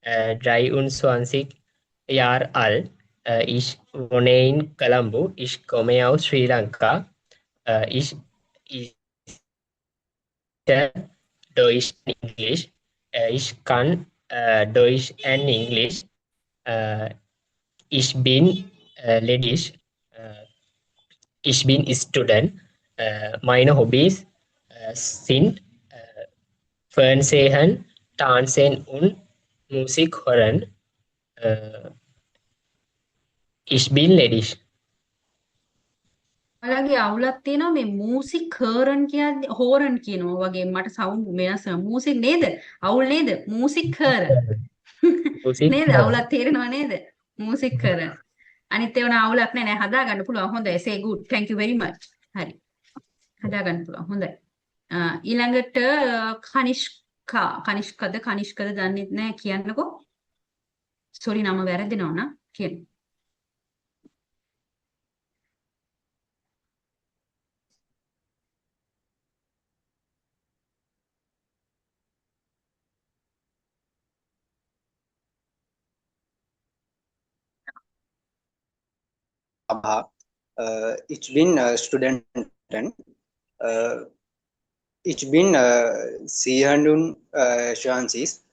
23 Jaar alt. Ich wohne in Colombo. Ich komme aus Sri Lanka. Ich Deutsch und Englisch. Ich kann Deutsch und Englisch. Äh, ich bin ledisch. Äh, ich bin Student. Meine Hobbys sind Fernsehen, Tanzen und Musik hören. Äh, ich bin ledisch. ඔයාලගේ අවුලක් තියෙනවා මේ මූසික් හර්න් කියන්නේ හෝරන් කියනවා වගේ මට sound වෙනස් වෙනවා මූසික් නේද අවුල් නේද මූසික් හර්න් Musik නේද hören. අවුලක් තේරෙනව නේද මූසික් හර්න් අනිත් ඒවා අවුලක් නෑ හදාගන්න පුළුවන් හොඳයි say good thank you very much හරි හදාගන්න පුළුවන් හොඳයි ඊළඟට කනිෂ්කද දන්නේ නැහැ කියන්නකෝ සෝරි නම වැරදිනවා නම් කියන්න Abha. Ich bin Studentin. Äh, ich bin 24.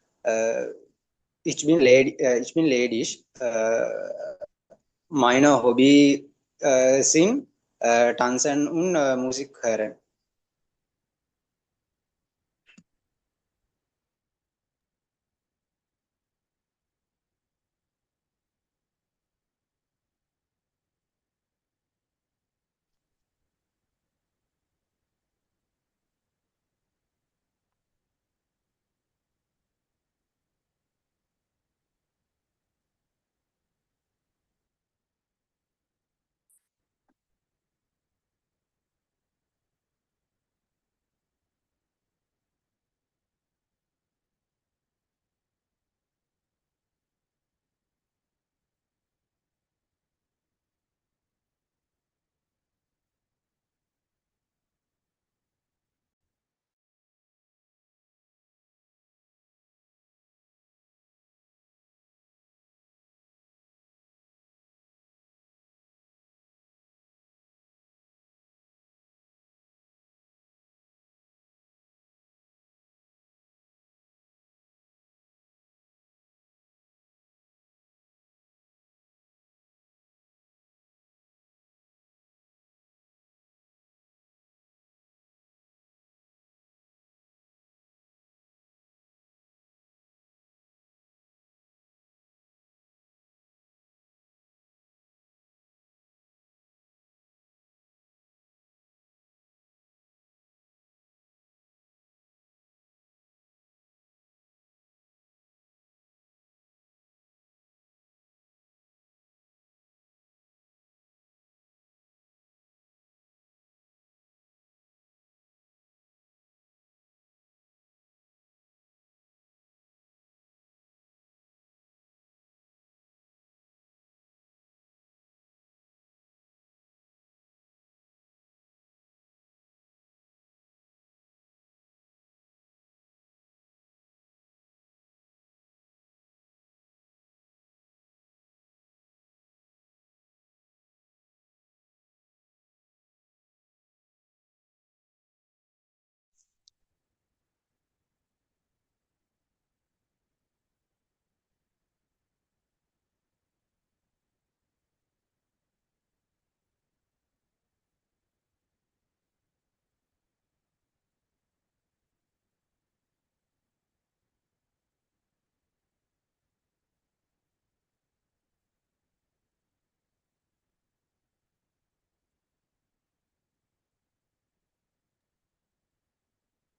Ich bin ledisch. Meine Hobby sind Tanzen und Musik hören.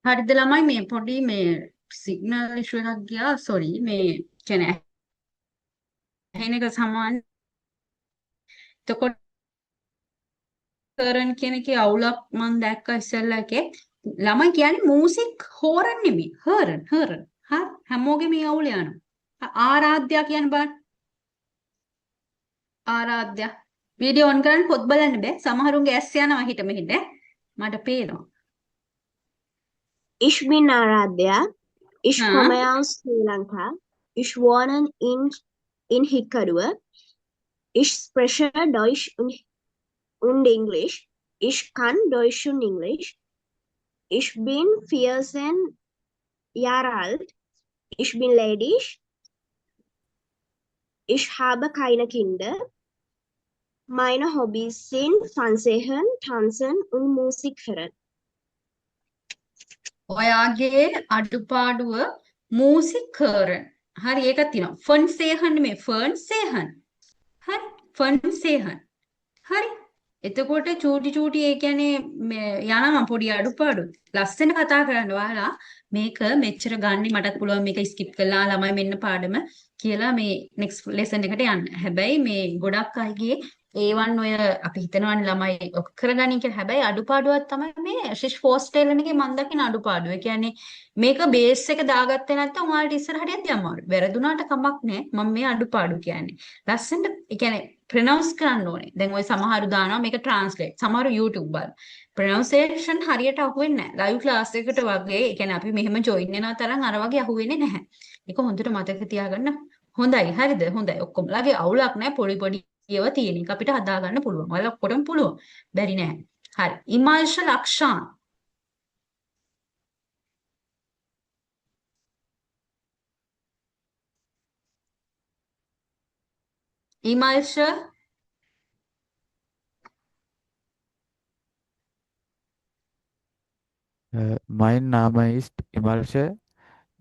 හරිද ළමයි මේ පොඩි මේ සිග්නල් ඉෂුව එකක් ගියා සෝරි මේ කියන්නේ ඇහෙන එක සමාන එතකොට කරන් කියන එකේ අවුලක් මම දැක්කා ඉස්සෙල්ලා එකේ ළමයි කියන්නේ මූසික් හෝරන් නෙමෙයි හර්න් හරි හැමෝගෙම මේ අවුල යනවා ආරාධ්‍යා කියන බලන්න ආරාධ්‍යා වීඩියෝ ඔන් කරන්න පොත් බලන්න බෑ සමහරුන්ගේ ඇස් යනවා හිට මෙහිට මට පේනවා Ich bin Aradhya. Ich හා komme aus Sri Lanka. Ich wohne in Hickaduwa. Ich spreche Deutsch und Englisch. Ich kann Deutsch und Englisch. Ich bin 14 Jahre alt. Ich bin ledig. Ich habe keine Kinder. Meine Hobbys sind Fernsehen, Tanzen und Musik hören. ඔයාගේ අඩුපාඩුව මූසික් හර්න්. හරි ඒකක් තියෙනවා. Fun සේහන් නෙමෙයි ෆර්න් සේහන්. හරි fun සේහන්. හරි. එතකොට චූටි ඒ කියන්නේ යනවා පොඩි අඩුපාඩු. ලස්සන කතා කරන්න ඔයාලා මේක මෙච්චර ගන්න මටත් පුළුවන් මේක ස්කිප් කරලා ළමයි මෙන්න පාඩම කියලා මේ next lesson එකට යන්න. හැබැයි මේ ගොඩක් අයගේ A1 ඔය අපි හිතනවානේ ළමයි ඔක කරගනින් කියලා. හැබැයි අඩුපාඩුවක් තමයි මේ ශිෂ් ෆෝස්ටේලන් එකේ මම දකින අඩුපාඩුව. ඒ කියන්නේ මේක බේස් එක දාගත්තේ නැත්නම් ඔයාලට ඉස්සරහට යන්න අමාරුයි. වැරදුනාට කමක් නැහැ. මම මේ අඩුපාඩු කියන්නේ. ලස්සනට ඒ කියන්නේ ප්‍රොනවුන්ස් කරන්න ඕනේ. දැන් ඔය සමහරු දානවා මේක ට්‍රාන්ස්ලේට්. සමහරු YouTube බලන. ප්‍රොනවුන්සේෂන් හරියට අහුවෙන්නේ නැහැ. ලයිව් ක්ලාස් එකකට වගේ ඒ කියන්නේ අපි මෙහෙම ජොයින් වෙනා තරම් අර වගේ අහුවෙන්නේ නැහැ. ඒක හොඳට මතක තියාගන්න. හොඳයි. හරිද? හොඳයි. ඔක්කොමලාගේ අවුලක් නැහැ. පොඩි ඒවා තියෙන එක අපිට හදා ගන්න පුළුවන්. ඔයාලා ඔක්කොටම පුළුවන්. බැරි නෑ. හරි. ඉමල්ෂ Lakshan. ඉමල්ෂ Mein Name ist Imalshe.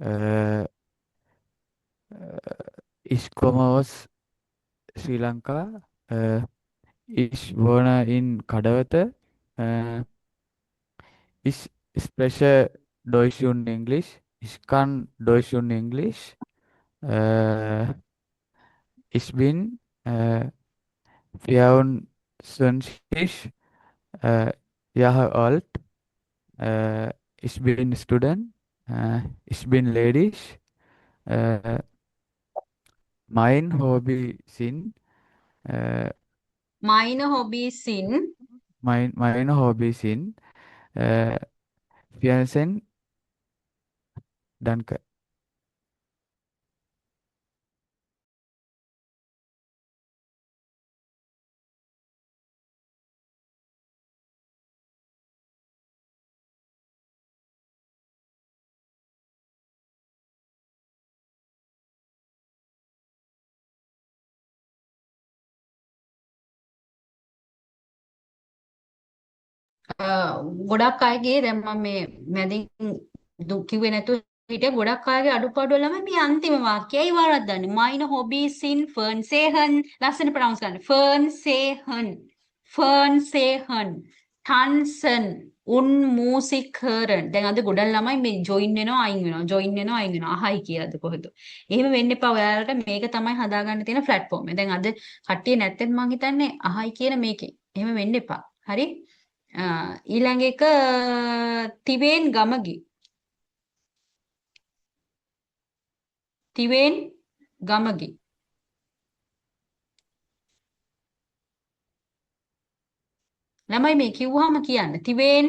Äh, Ich komme aus Sri Lanka. Ich wohne in Kadawata. Ich spreche Deutsch und Englisch. Ich kann Deutsch und Englisch. Ich bin 24 Jahre alt. Ich bin Student. Ich bin ledig. Mein Hobby sind meine Hobbys sind meine Hobbys sind Fernsehen. Danke. ගොඩක් අයගේ දැන් මම මේ මැදින් කිව්වේ නැතුව හිටිය ගොඩක් අයගේ අඩුපාඩු ළමයි මේ අන්තිම වාක්‍යයයි වරද්දන්නේ. meine Hobbys sind Fernsehen. ලස්සන ප්‍රොනවුන්ස් කරන්න. Fernsehen. Tanzen und Musik hören. දැන් අද ගොඩක් ළමයි මේ ජොයින් වෙනවා අයින් වෙනවා. ජොයින් වෙනවා අයින් වෙනවා. අහයි කියලාද කොහෙද? එහෙම වෙන්න එපා. ඔයාලට මේක තමයි හදාගන්න තියෙන platform එක. දැන් අද කට්ටිය නැත්තෙත් මං හිතන්නේ අහයි කියන මේකේ. එහෙම වෙන්න එපා. හරි? ඊළඟ එක තිවෙන් ගමගි. තිවෙන් ගමගි. ළමයි මේ කිව්වහම කියන්න. තිවෙන්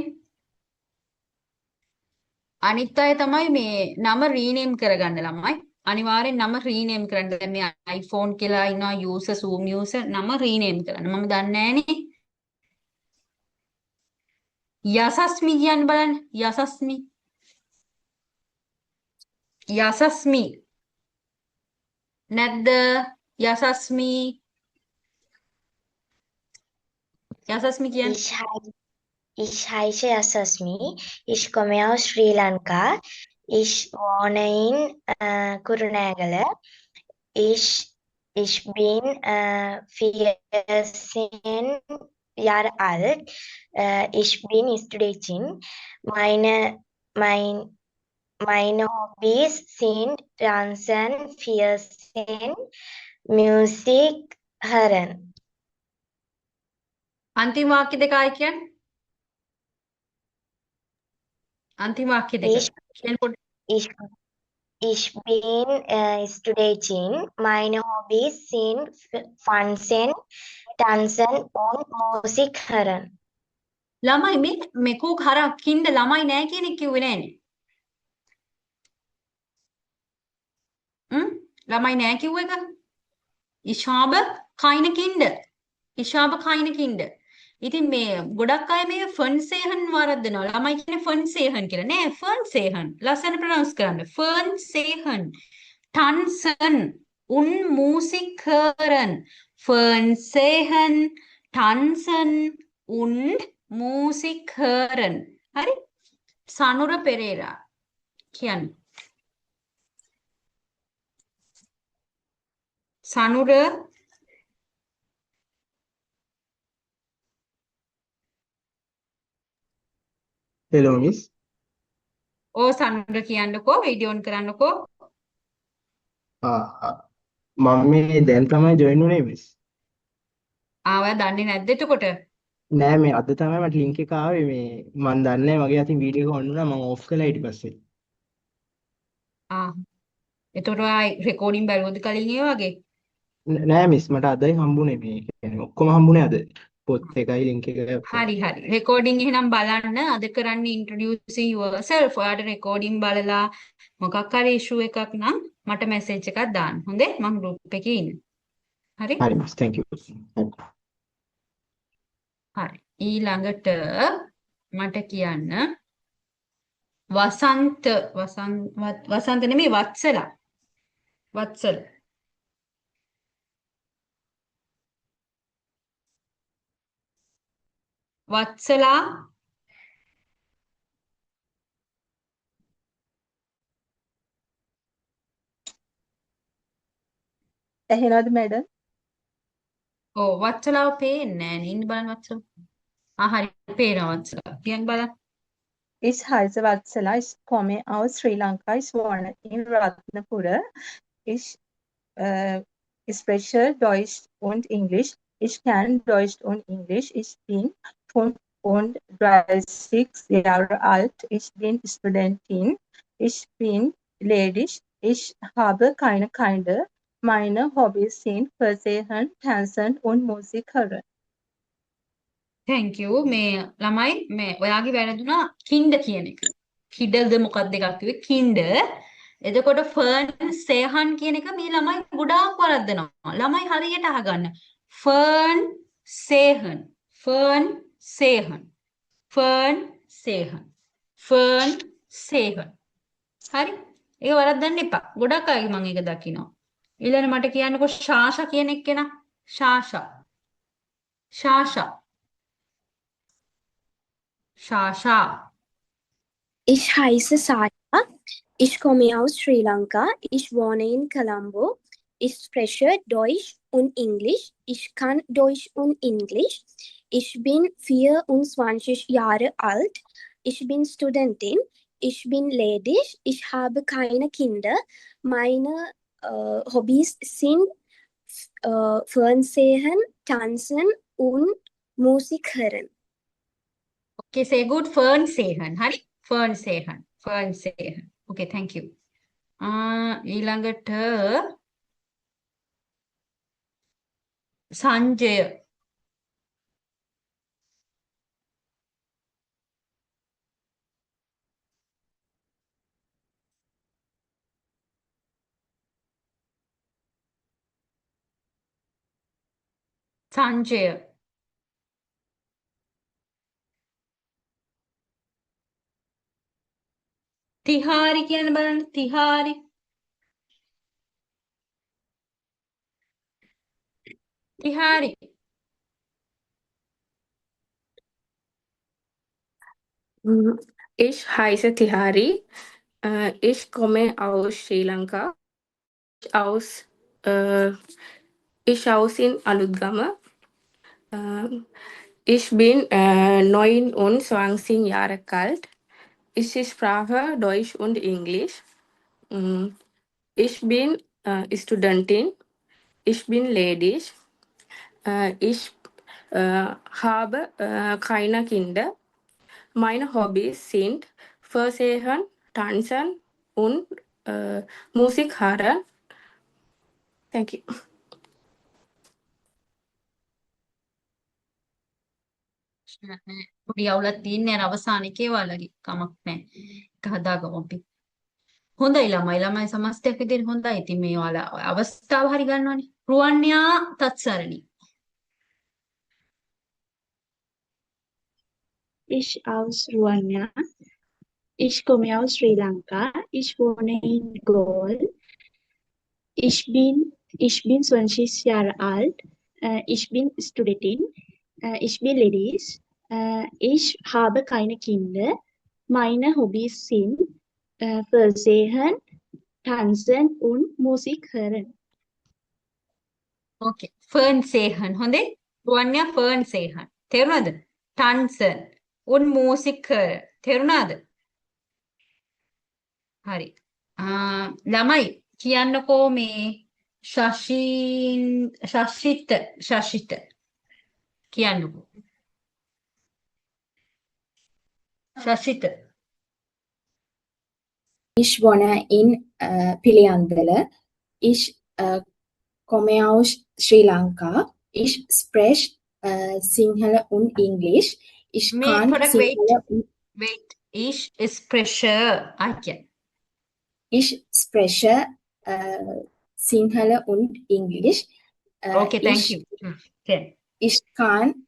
අනිත් අය තමයි මේ නම රීනේම් කරගන්න ළමයි. අනිවාර්යෙන් නම රීනේම් කරන්න. දැන් මේ iPhone කියලා ඉන්නවා user Zoom user නම රීනේම් කරන්න. මම දන්නේ නෑනේ. යසස්මි කියන්න බලන්න. යසස්මි. යසස්මි. නැද්ද? යසස්මි. යසස්මි කියන්න. Ich heiße Yasasmi. Ich komme aus Sri Lanka. Ich wohne in Kurunegala. Ich bin 14 Jahre alt. Ich bin Studentin. Meine Hobbys sind Tanzen, Fernsehen, Musik hören. අන්තිම වාක්‍ය දෙක ආයි කියන්න. අන්තිම වාක්‍ය දෙක. කියන්න පොඩ්ඩක්. Ich bin Studentin. Meine Hobbys sind Fernsehen, Tanzen und Musik hören. ළමයි මේ කෝක් හරක් කින්ද ළමයි නෑ කියන එක කිව්වේ නෑනේ. ළමයි නෑ කිව්ව එක. Ich habe keine Kinder. Ich habe keine Kinder. ඉතින් මේ ගොඩක් අය මේ ෆන් සේහන් වරද්දනවා. ළමයි කියන්නේ ෆන් සේහන් කියලා. නෑ ෆන් සේහන්. ලස්සන ප්‍රොනවුන්ස් කරන්න. Fun සේහන්. tanzen und Musik hören. Fern sehen, tanzen und Musik hören. හරි? සනුර පෙරේරා කියන්නේ. සනුර Hello, Miss. සනුර කියන්නකෝ වීඩියෝ ඔන් කරන්නකෝ. මම මේ දැන් තමයි join වුනේ මිස්. ඔයා දන්නේ නැද්ද එතකොට? නෑ මේ අද තමයි මට link එක ආවේ මේ මම දන්නේ මගේ අතින් වීඩියෝ එක on වුණා මම off කළා ඊට පස්සේ. එතකොට ඔයා රෙකෝඩින් බැලුවද කලින් ඒ වගේ? නෑ මිස් මට අදයි හම්බුනේ මේ කියන්නේ ඔක්කොම හම්බුනේ අද. පොත් එකයි link එක හරි හරි. රෙකෝඩින් එහෙනම් බලන්න. අද කරන්නේ introducing yourself. ඔයාට රෙකෝඩින් බලලා මොකක් හරි issue එකක් නම් මට message එකක් දාන්න. හොඳේ? මම group එකේ ඉන්නේ. හරි? හරි මිස් thank you. හරි. ඊළඟට මට කියන්න වසන්ත නෙමෙයි වත්සලා. වත්සල. වත්සලා ඇහෙනවද මැඩම්? වත්සලාව පේන්නේ නැහැ නේ. ඉන්න බලන්න වත්සලා. හරි පේනවා වත්සලා. කියන්න බලන්න. Ich heiße Vatsala, ich komme aus Sri Lanka, ich wohne in Ratnapura. Ich spreche Deutsch und Englisch. Ich kann Deutsch und Englisch. Ich bin 35 Jahre alt. Ich bin Studentin. Ich bin ledig. Ich habe keine Kinder. Meine Hobbys sind Versehen, Tanzen und Musik hören. thank you. මේ ළමයි මේ ඔයාගේ වැරදුනා කින්ඩ කියන එක. කිඩල්ද මොකක්ද එකක් කිව්වේ කින්ඩ. එතකොට ෆර්න් සේහන් කියන එක මේ ළමයි ගොඩාක් වරද්දනවා. ළමයි හරියට අහගන්න. ෆර්න් සේහන්. ෆර්න් සේහන්. ෆර්න් සේහන්. ෆර්න් සේහන්. හරි? ඒක වරද්දන්න එපා. ගොඩක් අය මම ඒක දකිනවා. ඊළඟ මට කියන්නකෝ ශාෂා කියන එක්කෙනා. ශාෂා. ශාෂා. Shasha. Ich heiße Sasha. Ich komme aus Sri Lanka. Ich wohne in Colombo. Ich spreche Deutsch und Englisch. Ich kann Deutsch und Englisch. Ich bin 24 Jahre alt. Ich bin Studentin. Ich bin ledig. Ich habe keine Kinder. Meine Hobbys sind Fernsehen, Tanzen und Musik hören. Okay, say good. Fern Sehan. Hari? Fern Sehan. Fern Sehan. Okay, thank you. ඊළඟට සංජය. සංජය. තිහාරි කියන බලන්න. තිහාරි. තිහාරි. Ich heiße Tihari. Ich komme aus Sri Lanka. Aus, ich aus in Aludgama. Ich bin 29 Jahre alt. Ich spreche Deutsch und Englisch. Ich bin Studentin. Ich bin ledig. Ich habe keine Kinder. Meine Hobbys sind Versehen, Tanzen und Musik hören. Thank you. පොඩි අවුලක් තියෙන්නේ අර අවසාන එකේ වලගේ කමක් නැහැ. ඒක හදාගමු අපි. හොඳයි ළමයි සමස්තයක් විදිහට හොඳයි. ඉතින් මේ ඔයාලා අවස්ථාව හරි ගන්නවනේ. රුවන්‍යා තත්සරණි. Ich aus Rwanda. Ich komme aus Sri Lanka. Ich wohne in Goa. Ich bin 20 Jahre alt. Ich bin Studentin. Ich bin Ladies. Ich habe keine Kinder. Meine Hobbys sind Versehen, Tanzen und Musik hören. ඕකේ. ෆර්න් සේහන්. හොඳේ? රුවන්‍යා ෆර්න් සේහන්. තේරුණාද? ටන්සන්. උන් මූසික් කර. තේරුණාද? හරි. ළමයි කියන්නකෝ මේ ශෂිත කියන්නකෝ. ශෂිත. Ich wohne in Piliandala. Ich komme aus Sri Lanka. Ich spreche Sinhala und English. Ich මේ kann පොඩක් Sinhala und wait. Ich spreche. ආකිය. ich spreche Sinhala und English. Okay, thank Ich, you. Okay. ich kann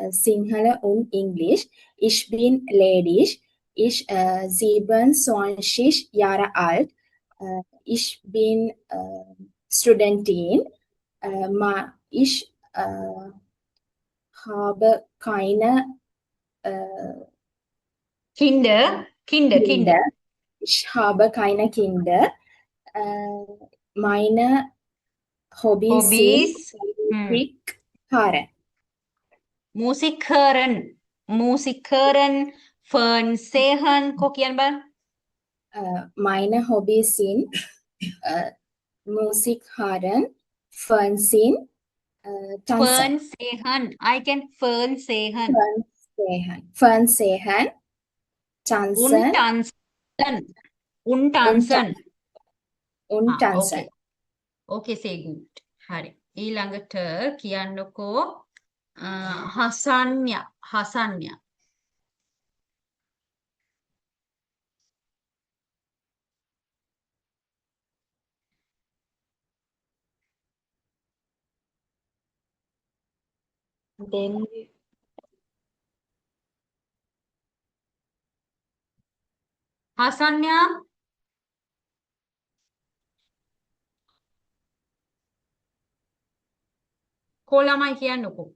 Sinhala und English. Ich bin ledig. Ich 27 Jahre alt. Ich bin Studentin. Ich habe keine Kinder. Kinder. Ich habe keine Kinder. Meine Hobbys Hobbies. sind Musik hören. Musik hören. Fern sehen. Ko kiyan ba? Meine Hobbys sind Musik hören, Fernsehen, tanzen. Fern sehen. I can fern sehen. Fernsehen, tanzen Und tanzen. und Ah, tanzen. Okay, say good. හරි. ඊළඟට කියන්නකෝ හසන්‍ය. Then හසන්‍ය. කෝ ළමයි කියන්නකෝ.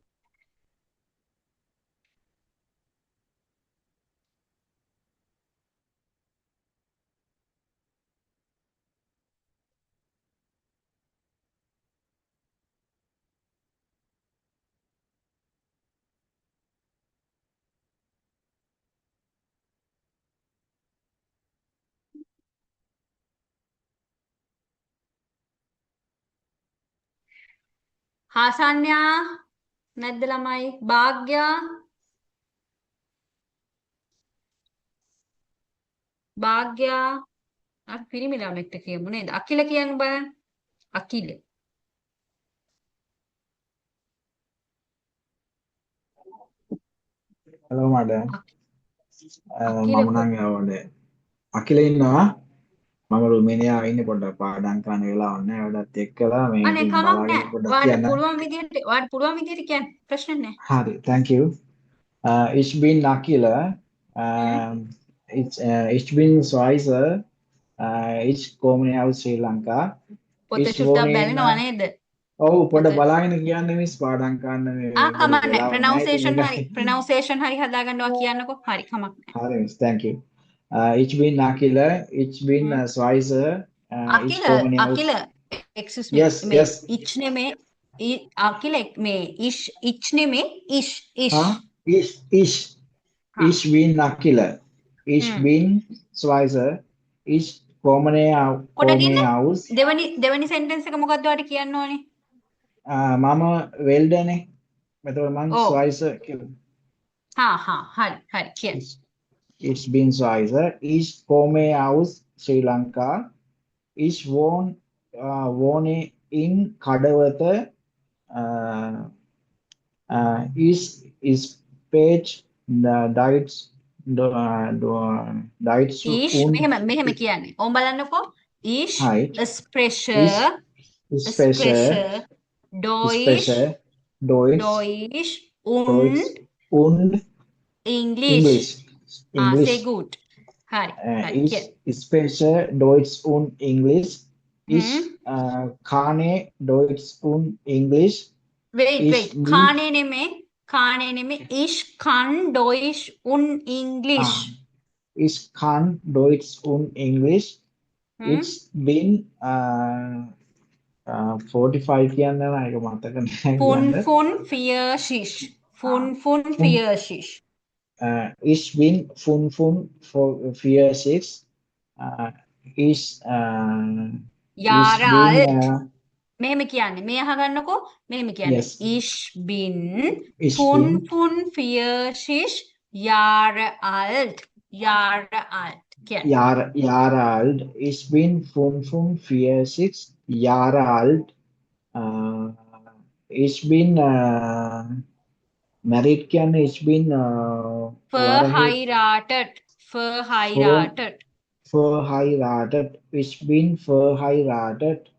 හසන්‍යා නැද්ද ළමයි? භාග්‍යා. භාග්‍යා. අපි පිරිමි ළමෙක්ට කියමු නේද? අකිල කියන්න බලන්න. අකිල. Hello, madam. අකිල මම නම් යවන්නේ. අකිල ඉන්නවා. මම රුමේනියාවේ ඉන්නේ පොඩ්ඩක් පාඩම් කරන වෙලාවක් නැහැ. වැඩත් එක්කලා මේ අනේ ඉතින් කමක් බලාගෙන නැහැ. පොඩ්ඩක් ඔයාලට කියන්න. පුළුවන් විදිහට කියන්න. ප්‍රශ්න නැහැ. හරි, thank you. Ich bin Akila. Ich bin Schweizer. Ich komme aus Sri Lanka. පොත Ich චුට්ටක් wohne in බැලෙනවා නේද? ඔව් පොඩ්ඩක් බලාගෙන කියන්න මිස් පාඩම් කරන්න මේ කමක් නැහැ. වෙලාවක් නැහැ. ඉතින් ප්‍රනවුන්සේෂන් හරි හදාගන්නවා කියන්නකෝ. හරි කමක් නැහැ. හරි miss, thank you. Ich bin Akila. Ich bin Schweizer. Ich komme aus Akila excuse me. Yes, මේ yes. ඉච් නෙමේ අකිල මේ ඉච් නෙමේ ඉෂ්. Ich bin Akila. Ich bin Schweizer. Ich komme පොඩක් ඉන්න. aus. දෙවනි සෙන්ටෙන්ස් එක මොකක්ද ඔයාලට කියන්න ඕනේ? මම වෙල්ඩනේ. මෙතකොට මං ඔව්. Schweizer කියලා. හරි කියන්න. Ich bin Schweizer. Ich komme aus Sri Lanka. Ich wohne in Kadawatha. Ich speech Deutsch Deutsch ඊෂ් und මෙහෙම කියන්නේ. ඕම් බලන්නකෝ. ඊෂ් Heit ස්ප්‍රෙෂර් ist Sprecher ඩොයිෂ් Deutsch ඩොයිෂ් උන් Deutsch und English say English good. හරි හරි කියන්න. ich spreche Deutsch und English ich හ්ම් kann Deutsch und English wait ich wait bin කානේ නෙමෙයි ich kann Deutsch und English. ich kann Deutsch und English hmm it's been 45 කියන්න නෑ ඒක මතක නෑ කියන්න fun fiersisch fun fiersisch ich bin 45 ich Jahre bin alt. මෙහෙම කියන්නේ. මේ අහගන්නකෝ. මෙහෙම කියන්නේ. yes Ich bin ich bin 45 Jahre alt. Jahre alt. කියන්නේ. Jahre alt ich bin 45 Jahre alt ich bin married කියන්නේ ich bin Verheiratet. Verheiratet. verheiratet ich bin verheiratet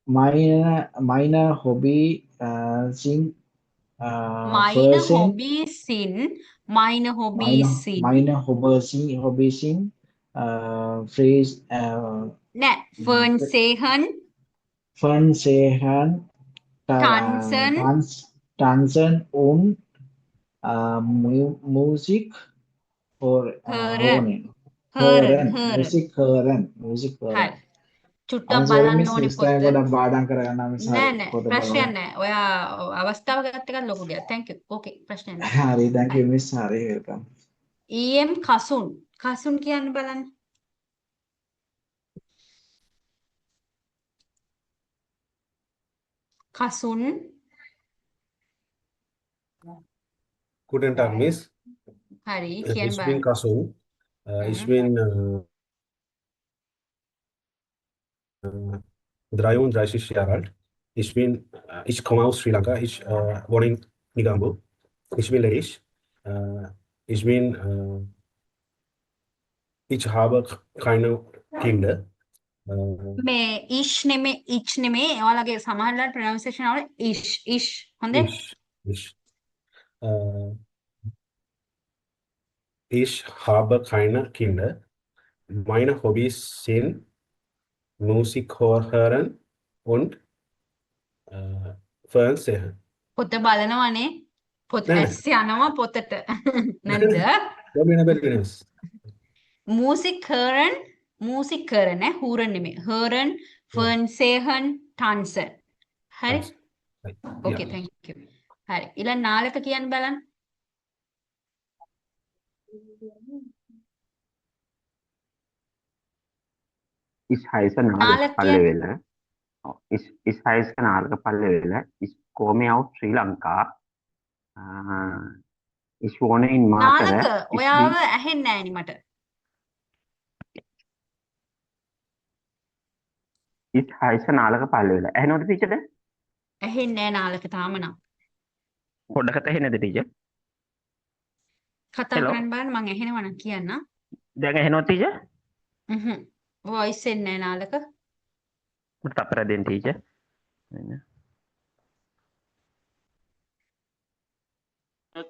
meine Hobby sind Meine Fernsehen Hobbys sind meine Hobbys sind Fries නෑ Fernsehen Fernsehen tanzen tanzen und Musik hören hören hören Musik hören හරි චුට්ටක් I'm sorry බලන්න miss ඕනි next time පොත ගොඩක් පාඩම් කරගන්න miss නෑ හරි නෑ පොත ප්‍රශ්නයක් බලන්න නෑ ඔයා අවස්ථාව ගත්ත එකත් ලොකු දෙයක් thank you okay ප්‍රශ්නයක් නෑ හරි thank හරි you miss හරි welcome EM කසුන් කියන්න බලන්න කසුන් Guten Tag, Miss. හරි කියන්න Ich bin බලන්න Kasun. Ich hmm bin 33 Jahre alt. Ich komme aus Sri Lanka. Ich wohne in Negombo. Ich bin ledig. Ich bin, ich habe keine Kinder. මේ ඉෂ් නෙමේ ඔයාලගේ සමහරවල් ප්‍රොනවුන්සියේෂන් වල ඉෂ් හොඳේ Ich habe keine Kinder. Meine Hobbys sind Musik hören und Fernsehen. පොත බලනවනේ පොත නෑ ඇස් යනවා පොතට නැද්ද නෑ. Musik hören හූරන් නෙමෙයි hören Fernsehen tanzen හරි okay thank you හරි ඊළඟ නාලක කියන්න බලන්න Ich heiße Nalaka නාලක කියන්න Pallevela. Ich heiße Nalaka Pallevela. Ich komme aus Sri Lanka. Ich wohne in Nalaka Matara. Ich ඔයාව bin, ඇහෙන්නේ නෑනේ මට ich heiße Nalaka Pallevela. ඇහෙනවද teacher දැන්? ඇහෙන්නේ නෑ නාලක තාම නම් පොඩ්ඩකට ඇහෙන්නද teacher? කතා Hello. කරන්න බලන්න මං ඇහෙනවා නම් කියන්න දැන් ඇහෙනවද teacher? වොයිස් එන්නේ නෑ නාලක මට තප්පරයක් දෙන්න teacher.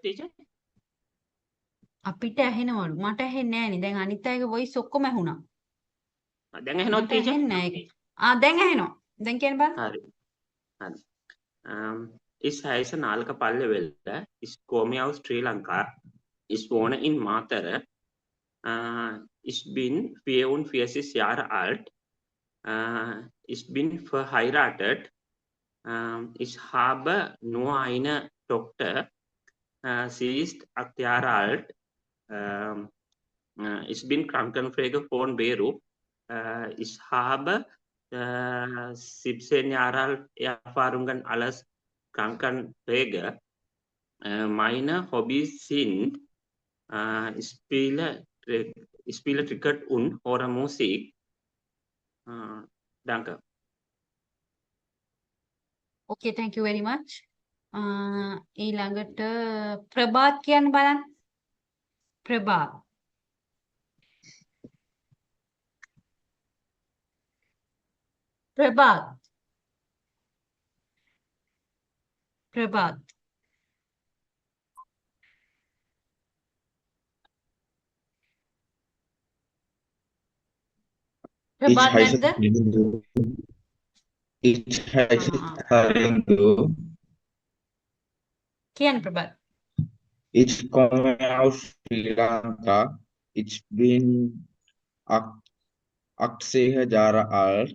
teacher? අපිට ඇහෙනවලු මට ඇහෙන්නේ නෑනේ දැන් අනිත් අයගේ වොයිස් ඔක්කොම ඇහුණා දැන් ඇහෙනවද මට teacher? ඇහෙන්නේ නෑ ඒක දැන් ඇහෙනවා දැන් කියන්න බලන්න හරි. හරි. Ich heiße Nalaka Pallevela. Ich komme aus Sri Lanka. Ich wohne in Matara. Ich bin 44 Jahre alt. Ich bin verheiratet. Ich habe nur eine Tochter. Sie ist 8 Jahre alt. Ich bin Krankenpfleger von Beirut. Ich habe 17 Jahre alt Erfahrungen als Krankenpfleger. Meine Hobbys sind ich spiele Cricket und höre Musik. Danke. okay thank you very much ඊළඟට ප්‍රභාත් කියන්න බලන්න. Prabhath. Prabhath. Prabhath. Ich Prabhath heiße නැද්ද? Hindu. Ich heiße Hindu. කියන්න Prabhath. Ich komme aus Sri Lanka. Ich bin 8 Jahre alt.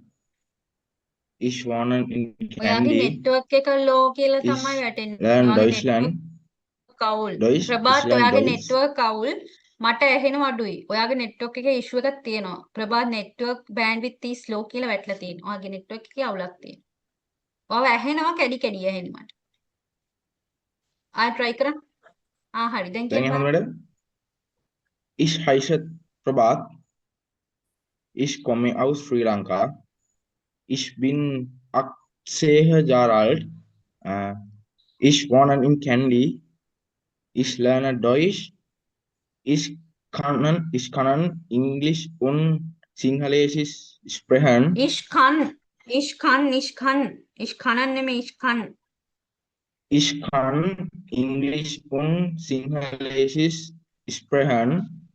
Ich wohne in ඔයාගේ Kandy. Network එක low කියලා Ich තමයි වැටෙන්නේ. lerne ඔයාගේ Deutschland. නෙට්වර්ක් කවුල්. Deutsch. Ich ප්‍රභාත් lerne ඔයාගේ Deutsch. නෙට්වර්ක් කවුල්. මට ඇහෙනව අඩුයි. ඔයාගේ නෙට්වර්ක් එකේ ඉෂුව එකක් තියෙනවා. Prabhath network bandwidth is low කියලා වැටලා තියෙනවා. ඔයාගේ නෙට්වර්ක් එකේ අවුලක් තියෙනවා. ඔයාව ඇහෙනවා කැඩි කැඩි ඇහෙන්නේ මට. ආයෙ try කරන්න. හරි. දැන් Then කියන්න you බලන්න. madam. Ich heiße Prabhat. Ich komme aus Sri Lanka. Ich bin 8 Jahre alt. Ich wohne in Kandy. Ich lerne Deutsch. Ich kann Englisch und Sinhalesisch sprechen. Ich kann නෙමෙයි ich kann. Ich kann Englisch und Sinhalesisch sprechen.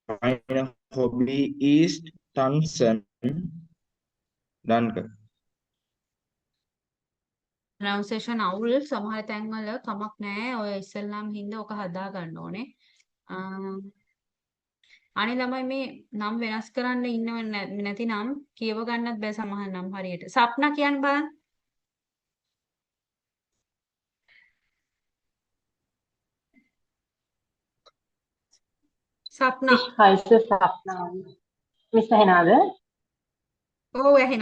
Meine Hobby ist Tanzen. Danke. pronunciation අවුල් සමහර තැන්වල කමක් නැහැ. ඔය ඉස්සෙල්ලාම හින්දා ඔක හදා ගන්න ඕනේ. අනේ ළමයි මේ නම් වෙනස් කරන්න ඉන්නව නැති නම් කියව ගන්නත් බෑ සමහර නම් හරියට. සප්නා කියන්න බලන්න. සප්නා. Ich heiße Sapna. Miss ඇහෙනවද? ඔව් ඇහෙනවා.